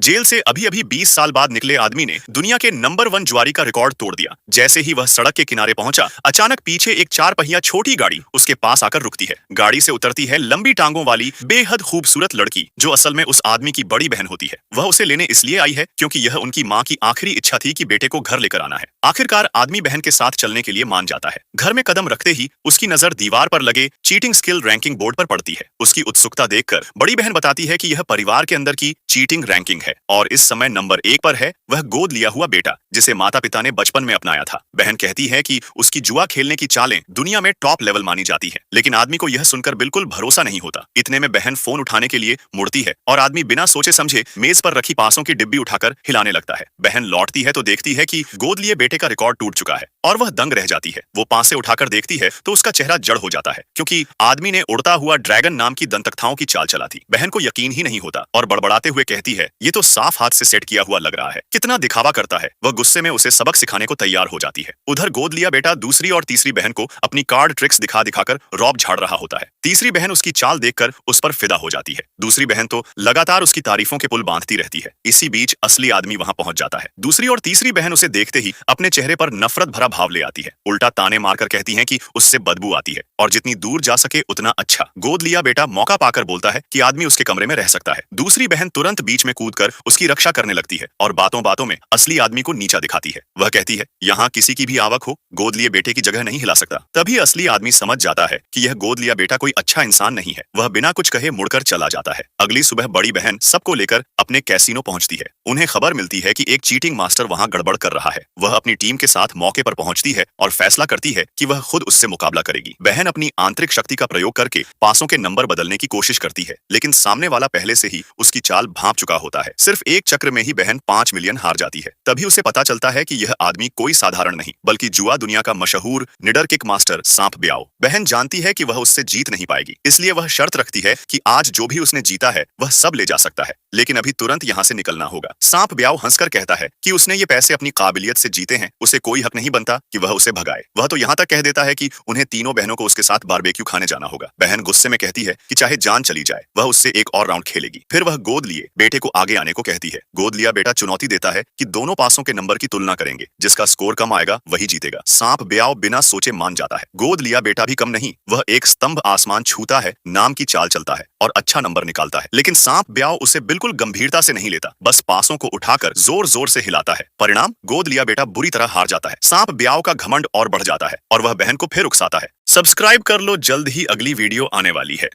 Jail से अभी अभी 20 साल बाद निकले आदमी ने दुनिया के नंबर 1 जुआरी का रिकॉर्ड तोड़ दिया। जैसे ही वह सड़क के किनारे पहुंचा, अचानक पीछे एक 4 पहिया छोटी गाड़ी उसके पास आकर रुकती है। गाड़ी से उतरती है लंबी टांगों वाली बेहद खूबसूरत लड़की, जो असल में उस आदमी की बड़ी बहन होती है। वह उसे लेने इसलिए आई है क्योंकि यह उनकी माँ की आखिरी इच्छा थी कि बेटे को घर लेकर आना है। आखिरकार आदमी बहन के साथ चलने के लिए मान जाता है। घर में कदम रखते ही उसकी नजर दीवार पर लगे चीटिंग स्किल रैंकिंग बोर्ड पर पड़ती है। उसकी उत्सुकता देखकर बड़ी बहन बताती है कि यह परिवार के अंदर की चीटिंग रैंकिंग है और इस समय नंबर 1 पर है वह गोद लिया हुआ बेटा, जिसे माता पिता ने बचपन में अपनाया था। बहन कहती है कि उसकी जुआ खेलने की चालें दुनिया में टॉप लेवल मानी जाती है, लेकिन आदमी को यह सुनकर बिल्कुल भरोसा नहीं होता। इतने में बहन फोन उठाने के लिए मुड़ती है और आदमी बिना सोचे समझे मेज पर रखी पासों की डिब्बी उठाकर हिलाने लगता है। बहन लौटती है तो देखती है कि गोद लिए बेटे का रिकॉर्ड टूट चुका है और वह दंग रह जाती है। वो पासे उठाकर देखती है तो उसका चेहरा जड़ हो जाता है, क्योंकि आदमी ने उड़ता हुआ ड्रैगन नाम की दंतकथाओं की चाल चला थी। बहन को यकीन ही नहीं होता और बड़बड़ाते हुए कहती है, ये तो साफ हाथ से सेट किया हुआ लग रहा है, कितना दिखावा करता है। वह गुस्से में उसे सबक सिखाने को तैयार हो जाती है। उधर गोद लिया बेटा दूसरी और तीसरी बहन को अपनी कार्ड ट्रिक्स दिखा दिखाकर रौब झाड़ रहा होता है। तीसरी बहन उसकी चाल देखकर उस पर फिदा हो जाती है। दूसरी बहन तो लगातार उसकी तारीफों के पुल बांधती रहती है। इसी बीच असली आदमी वहां पहुंच जाता है। दूसरी और तीसरी बहन उसे देखते ही अपने चेहरे पर नफरत भरा भाव ले आती है। उल्टा ताने मारकर कहती है कि उससे बदबू आती है और जितनी दूर जा सके उतना अच्छा। गोद लिया बेटा मौका पाकर बोलता है कि आदमी उसके कमरे में रह सकता है। दूसरी बहन तुरंत बीच में कूदकर उसकी रक्षा करने लगती है और बातों बातों में असली आदमी को नीचा दिखाती है। वह कहती है, यहाँ किसी की भी आवक हो, गोद लिए बेटे की जगह नहीं हिला सकता। तभी असली आदमी समझ जाता है कि यह गोद लिया बेटा कोई अच्छा इंसान नहीं है। वह बिना कुछ कहे मुड़कर चला जाता है। अगली सुबह बड़ी बहन सबको लेकर अपने कैसीनो पहुंचती है। उन्हें खबर मिलती है कि एक चीटिंग मास्टर वहां गड़बड़ कर रहा है। वह अपनी टीम के साथ मौके पर पहुंचती है और फैसला करती है कि वह खुद उससे मुकाबला करेगी। बहन अपनी आंतरिक शक्ति का प्रयोग करके पासों के नंबर बदलने की कोशिश करती है, लेकिन सामने वाला पहले से ही उसकी चाल भांप चुका होता है। सिर्फ एक चक्र में ही बहन 5 मिलियन हार जाती है। तभी उसे पता चलता है कि यह आदमी कोई साधारण नहीं, बल्कि जुआ दुनिया का मशहूर निडर किक मास्टर सांप ब्याओ। बहन जानती है कि वह उससे जीत नहीं पाएगी, इसलिए वह शर्त रखती है कि आज जो भी उसने जीता है वह सब ले जा सकता है, लेकिन अभी तुरंत यहाँ से निकलना होगा। सांप ब्याओ हंसकर कहता है कि उसने ये पैसे अपनी काबिलियत से जीते हैं, उसे कोई हक नहीं बनता कि वह उसे भगाए। वह तो यहाँ तक कह देता है कि उन्हें तीनों बहनों को उसके साथ बारबेक्यू खाने जाना होगा। बहन गुस्से में कहती है कि चाहे जान चली जाए वह उससे एक और राउंड खेलेगी। फिर वह गोद लिए बेटे को आगे आने को कहती है। गोद लिया बेटा चुनौती देता है कि दोनों पासों के नंबर की तुलना करेंगे, जिसका स्कोर कम आएगा वही जीतेगा। सांप ब्याओ बिना सोचे मान जाता है। गोद लिया बेटा भी कम नहीं, वह एक स्तंभ आसमान छूता है नाम की चाल चलता है और अच्छा नंबर निकालता है, लेकिन सांप ब्याओ उसे बिल्कुल गंभीरता से नहीं लेता, बस पासों को उठाकर जोर जोर से हिलाता है। परिणाम, गोद लिया बेटा बुरी तरह हार जाता है। सांप ब्याओ का घमंड और बढ़ जाता है और वह बहन को फिर उकसाता है। सब्सक्राइब कर लो, जल्द ही अगली वीडियो आने वाली है।